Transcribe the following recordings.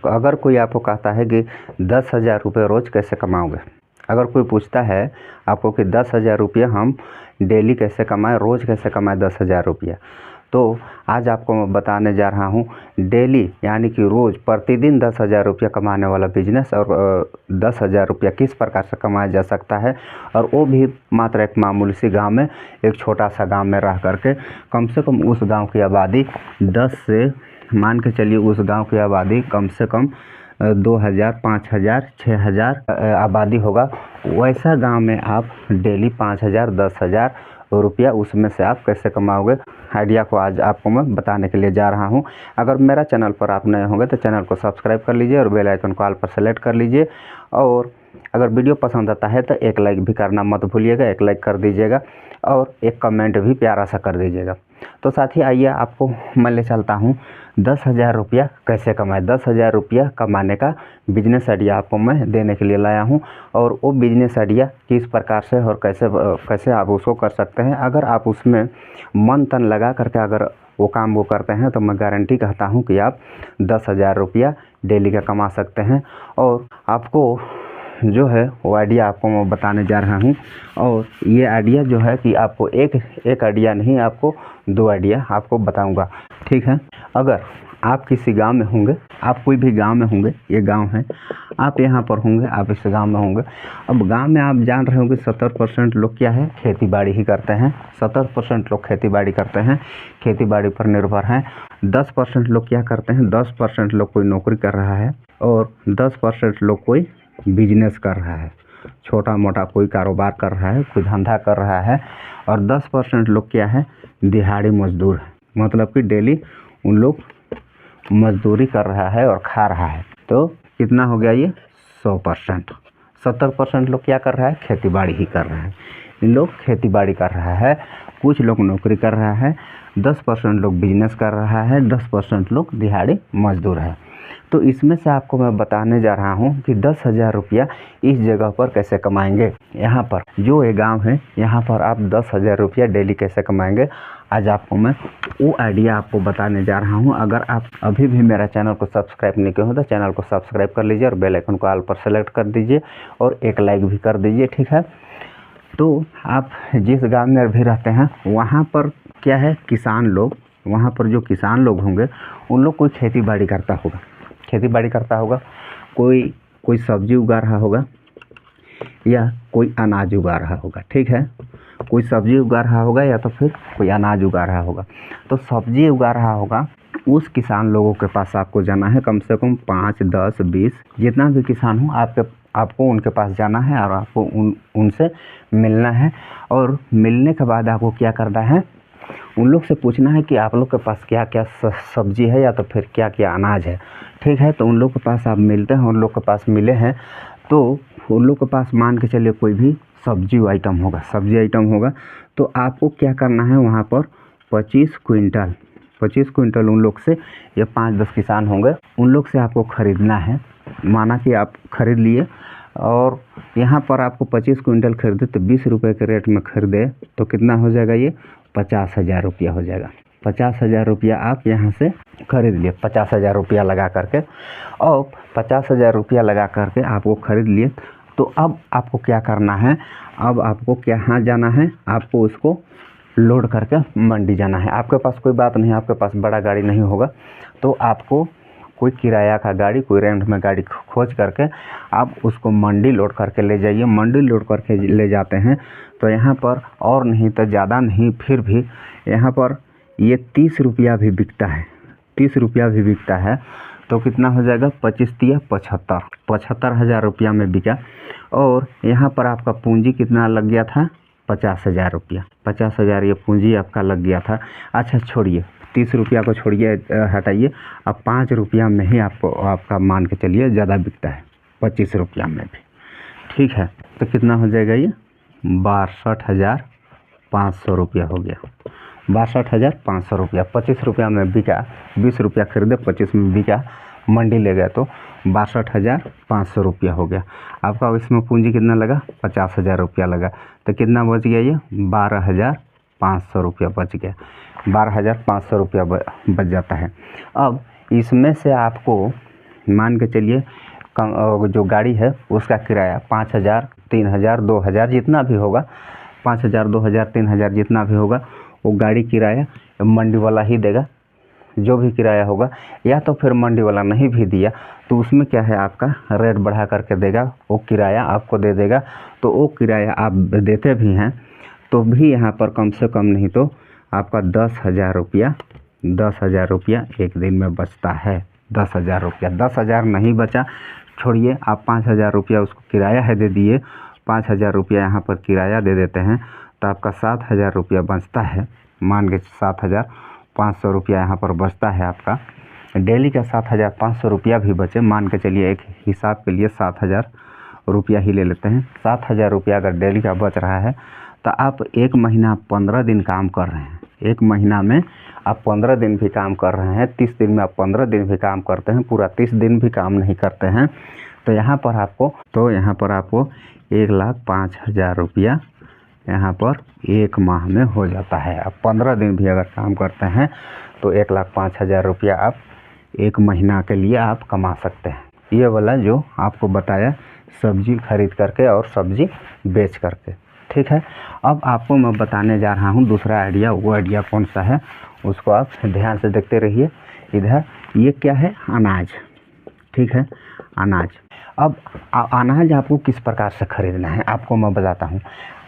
अगर कोई आपको कहता है कि 10,000 रुपये रोज़ कैसे कमाओगे, अगर कोई पूछता है आपको कि 10,000 रुपये हम डेली कैसे कमाएं, रोज़ कैसे कमाएं 10,000 रुपया, तो आज आपको मैं बताने जा रहा हूं डेली यानी कि रोज़ प्रतिदिन 10,000 रुपया कमाने वाला बिजनेस और 10,000 रुपया किस प्रकार से कमाया जा सकता है, और वो भी मात्र एक मामूली सी गाँव में, एक छोटा सा गाँव में रह करके। कम से कम उस गाँव की आबादी 10 से मान के चलिए, उस गांव की आबादी कम से कम 2,000, 5,000, 6,000 आबादी होगा। वैसा गांव में आप डेली 5,000, 10,000 रुपया उसमें से आप कैसे कमाओगे, आइडिया को आज आपको मैं बताने के लिए जा रहा हूं। अगर मेरा चैनल पर आप नए होंगे तो चैनल को सब्सक्राइब कर लीजिए और बेल आइकन को ऑल पर सेलेक्ट कर लीजिए, और अगर वीडियो पसंद आता है तो एक लाइक भी करना मत भूलिएगा, एक लाइक कर दीजिएगा और एक कमेंट भी प्यारा सा कर दीजिएगा। तो साथी आइए आपको मैं ले चलता हूँ 10,000 रुपया कैसे कमाएं। 10,000 रुपया कमाने का बिजनेस आइडिया आपको मैं देने के लिए लाया हूँ, और वो बिजनेस आइडिया किस प्रकार से और कैसे आप उसको कर सकते हैं। अगर आप उसमें मन तन लगा करके अगर वो काम वो करते हैं तो मैं गारंटी कहता हूँ कि आप 10,000 रुपया डेली का कमा सकते हैं। और आपको जो है वो आइडिया आपको मैं बताने जा रहा हूँ, और ये आइडिया जो है कि आपको एक आइडिया नहीं, आपको 2 आइडिया आपको बताऊंगा, ठीक है। अगर आप किसी गांव में होंगे, आप कोई भी गांव में होंगे, ये गांव है, आप यहाँ पर होंगे, आप इस गांव में होंगे। अब गांव में आप जान रहे होंगे 70% लोग क्या है, खेती बाड़ी ही करते हैं। 70% लोग खेती बाड़ी करते हैं, खेती बाड़ी पर निर्भर हैं। 10% लोग क्या करते हैं, 10% लोग कोई नौकरी कर रहा है, और 10% लोग कोई बिजनेस कर रहा है, छोटा मोटा कोई कारोबार कर रहा है, कोई धंधा कर रहा है, और 10% लोग क्या है, दिहाड़ी मजदूर है, मतलब कि डेली उन लोग मजदूरी कर रहा है और खा रहा है। तो कितना हो गया ये 100%। 70% लोग क्या कर रहा है, खेती बाड़ी ही कर रहा है। इन लोग खेती बाड़ी कर रहा है, कुछ लोग नौकरी कर रहा है, 10% लोग बिजनेस कर रहा है, 10% लोग दिहाड़ी मजदूर है। तो इसमें से आपको मैं बताने जा रहा हूँ कि 10,000 रुपया इस जगह पर कैसे कमाएंगे। यहाँ पर जो ये गांव है, यहाँ पर आप 10,000 रुपया डेली कैसे कमाएंगे, आज आपको मैं वो आइडिया आपको बताने जा रहा हूँ। अगर आप अभी भी मेरा चैनल को सब्सक्राइब नहीं किए हो तो चैनल को सब्सक्राइब कर लीजिए और बेल आइकन को ऑल पर सेलेक्ट कर दीजिए और एक लाइक भी कर दीजिए, ठीक है। तो आप जिस गाँव में भी रहते हैं वहाँ पर क्या है, किसान लोग, वहाँ पर जो किसान लोग होंगे उन लोग कोई खेती बाड़ी करता होगा, कोई सब्जी उगा रहा होगा या कोई अनाज उगा रहा होगा, ठीक है। कोई सब्जी उगा रहा होगा या तो फिर कोई अनाज उगा रहा होगा। तो सब्जी उगा रहा होगा, उस किसान लोगों के पास आपको जाना है, कम से कम 5, 10, 20 जितना भी किसान हो आपको उनके पास जाना है और आपको उनसे मिलना है। और मिलने के बाद आपको क्या करना है, उन लोग से पूछना है कि आप लोग के पास क्या क्या सब्जी है या तो फिर क्या क्या अनाज है, ठीक है। तो उन लोग के पास आप मिलते हैं, उन लोग के पास मिले हैं तो उन लोग के पास मान के चलिए कोई भी सब्जी आइटम होगा, तो आपको क्या करना है, वहाँ पर 25 क्विंटल उन लोग से, या 5-10 किसान होंगे, उन लोग से आपको ख़रीदना है। माना कि आप ख़रीद लिए और यहाँ पर आपको 25 क्विंटल खरीदे तो 20 रुपये के रेट में ख़रीदे तो कितना हो जाएगा, ये 50,000 रुपया हो जाएगा। 50,000 रुपया आप यहाँ से खरीद लिए, 50,000 रुपया लगा करके, और 50,000 रुपया लगा करके आपको ख़रीद लिए। तो अब आपको क्या करना है, अब आपको कहाँ जाना है, आपको उसको लोड करके मंडी जाना है। आपके पास कोई बात नहीं, आपके पास बड़ा गाड़ी नहीं होगा तो आपको कोई किराया का गाड़ी, कोई रेंट में गाड़ी खोज करके आप उसको मंडी लोड करके ले जाइए। मंडी लोड करके ले जाते हैं तो यहाँ पर और नहीं तो ज़्यादा नहीं, फिर भी यहाँ पर ये 30 रुपया भी बिकता है, 30 रुपया भी बिकता है। तो कितना हो जाएगा, 25 × 75,000 रुपया में बिका। और यहाँ पर आपका पूंजी कितना लग गया था, 50,000 रुपया। 50,000 ये पूंजी आपका लग गया था। अच्छा छोड़िए, 30 रुपया को छोड़िए, हटाइए, अब 5 रुपया में ही आपका मान के चलिए ज़्यादा बिकता है, 25 रुपया में भी, ठीक है। तो कितना हो जाएगा, ये 62,500 रुपया हो गया। 62,500 रुपया 25 रुपया में बिका, 20 रुपया खरीदे, 25 में बिका, मंडी ले गए तो 62,500 रुपया हो गया आपका। इसमें पूंजी कितना लगा, 50,000 रुपया लगा, तो कितना बच गया, ये 12,500 रुपया बच गया। 12,500 रुपया बच जाता है। अब इसमें से आपको मान के चलिए जो गाड़ी है उसका किराया 5,000, 3,000, 2,000 जितना भी होगा, 5,000, 2,000, 3,000 जितना भी होगा वो गाड़ी किराया मंडी वाला ही देगा, जो भी किराया होगा। या तो फिर मंडी वाला नहीं भी दिया तो उसमें क्या है, आपका रेट बढ़ा करके देगा, वो किराया आपको दे देगा। तो वो किराया आप देते भी हैं तो भी यहाँ पर कम से कम नहीं तो आपका 10,000 रुपया, 10,000 रुपया एक दिन में बचता है। 10,000 रुपया, 10,000 नहीं बचा छोड़िए, आप 5,000 रुपया उसको किराया है दे दिए, 5,000 रुपया यहाँ पर किराया दे देते हैं तो आपका 7,000 रुपया बचता है। मान के 7,500 रुपया यहाँ पर बचता है आपका। डेली का 7,500 रुपया भी बचे, मान के चलिए एक हिसाब के लिए 7,000 रुपया ही ले लेते हैं। 7,000 रुपया अगर डेली का बच रहा है तो आप एक महीना 15 दिन काम कर रहे हैं। एक महीना में आप 15 दिन भी काम कर रहे हैं, 30 दिन में आप 15 दिन भी काम करते हैं, पूरा 30 दिन भी काम नहीं करते हैं तो यहाँ पर आपको 1,05,000 रुपया यहाँ पर एक माह में हो जाता है। आप 15 दिन भी अगर काम करते हैं तो 1,05,000 रुपया आप एक महीना के लिए आप कमा सकते हैं। ये वाला जो आपको बताया सब्जी खरीद करके और सब्जी बेच करके, ठीक है। अब आपको मैं बताने जा रहा हूँ दूसरा आइडिया। वो आइडिया कौन सा है उसको आप ध्यान से देखते रहिए। इधर ये क्या है, अनाज, ठीक है, अनाज। अब अनाज आपको किस प्रकार से खरीदना है आपको मैं बताता हूँ।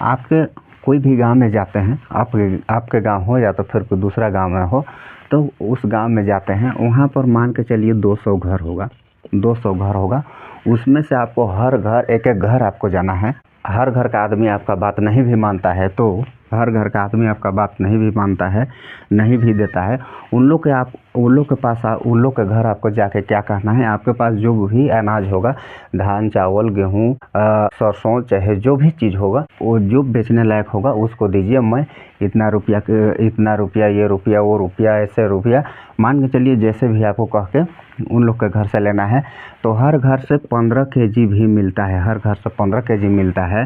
आपके कोई भी गांव में जाते हैं, आपके गांव हो या तो फिर कोई दूसरा गांव में हो, तो उस गांव में जाते हैं, वहाँ पर मान के चलिए 200 घर होगा, 200 घर होगा। उसमें से आपको हर घर, एक एक घर आपको जाना है। हर घर का आदमी आपका बात नहीं भी मानता है तो हर घर का आदमी आपका बात नहीं भी मानता है, नहीं भी देता है, उन लोग के पास उन लोग के घर आपको जाके क्या कहना है, आपके पास जो भी अनाज होगा, धान, चावल, गेहूँ, सरसों, चाहे जो भी चीज़ होगा वो जो बेचने लायक होगा उसको दीजिए। मैं इतना रुपया, ये रुपया, वो रुपया, ऐसे रुपया मान के चलिए जैसे भी आपको कह के उन लोग के घर से लेना है। तो हर घर से 15 केजी भी मिलता है, हर घर से 15 केजी मिलता है।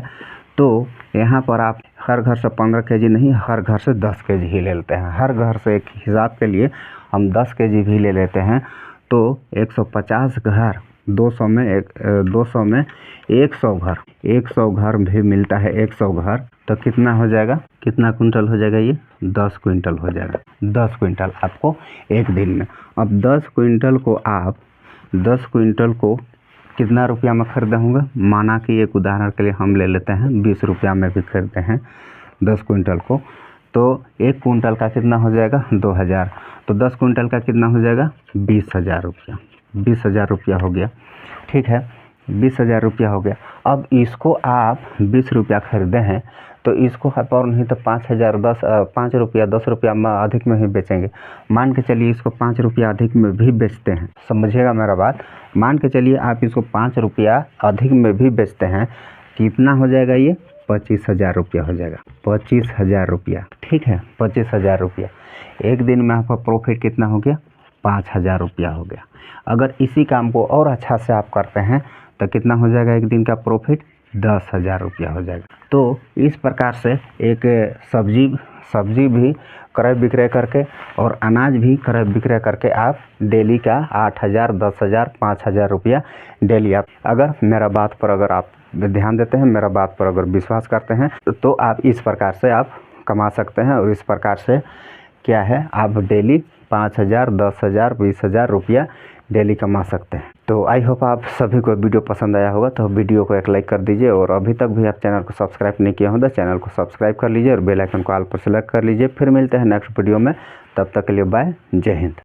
तो यहाँ पर आप हर घर से 15 केजी नहीं, हर घर से 10 केजी ही ले लेते हैं। हर घर से एक हिसाब के लिए हम 10 केजी भी ले लेते हैं तो 150 घर, 200 में 100 घर भी मिलता है। 100 घर तो कितना हो जाएगा, कितना कुंटल हो जाएगा, ये 10 क्विंटल हो जाएगा। 10 क्विंटल आपको एक दिन में। अब 10 क्विंटल को कितना रुपया में खरीदा होगा, माना कि एक उदाहरण के लिए हम ले लेते हैं 20 रुपया में भी खरीदते हैं 10 क्विंटल को, तो 1 क्विंटल का कितना हो जाएगा, 2,000। तो 10 क्विंटल का कितना हो जाएगा, 20,000 रुपया। 20,000 रुपया हो गया, ठीक है, 20,000 रुपया हो गया। अब इसको आप 20 रुपया खरीदे हैं तो इसको और नहीं तो 5 रुपया 10 रुपया में अधिक में ही बेचेंगे। मान के चलिए इसको 5 रुपया अधिक में भी बेचते हैं, समझिएगा मेरा बात। मान के चलिए आप इसको 5 रुपया अधिक में भी बेचते हैं, कितना हो जाएगा, ये 25,000 रुपया हो जाएगा। 25,000 रुपया, ठीक है, 25,000 रुपया। एक दिन में आपका प्रॉफिट कितना हो गया, 5,000 रुपया हो गया। अगर इसी काम को और अच्छा से आप करते हैं तो कितना हो जाएगा एक दिन का प्रॉफिट, 10,000 रुपया हो जाएगा। तो इस प्रकार से एक सब्जी भी क्रय विक्रय करके और अनाज भी क्रय विक्रय करके आप डेली का 8,000, 10,000, 5,000 रुपया डेली आप, अगर मेरा बात पर अगर आप ध्यान देते हैं, मेरा बात पर अगर विश्वास करते हैं तो आप इस प्रकार से आप कमा सकते हैं। और इस प्रकार से क्या है, आप डेली 5,000, 10,000, 20,000 रुपया डेली कमा सकते हैं। तो आई होप आप सभी को वीडियो पसंद आया होगा, तो वीडियो को एक लाइक कर दीजिए और अभी तक भी आप चैनल को सब्सक्राइब नहीं किया हो तो चैनल को सब्सक्राइब कर लीजिए और बेल आइकन को ऑल पर सेलेक्ट कर लीजिए। फिर मिलते हैं नेक्स्ट वीडियो में, तब तक के लिए बाय, जय हिंद।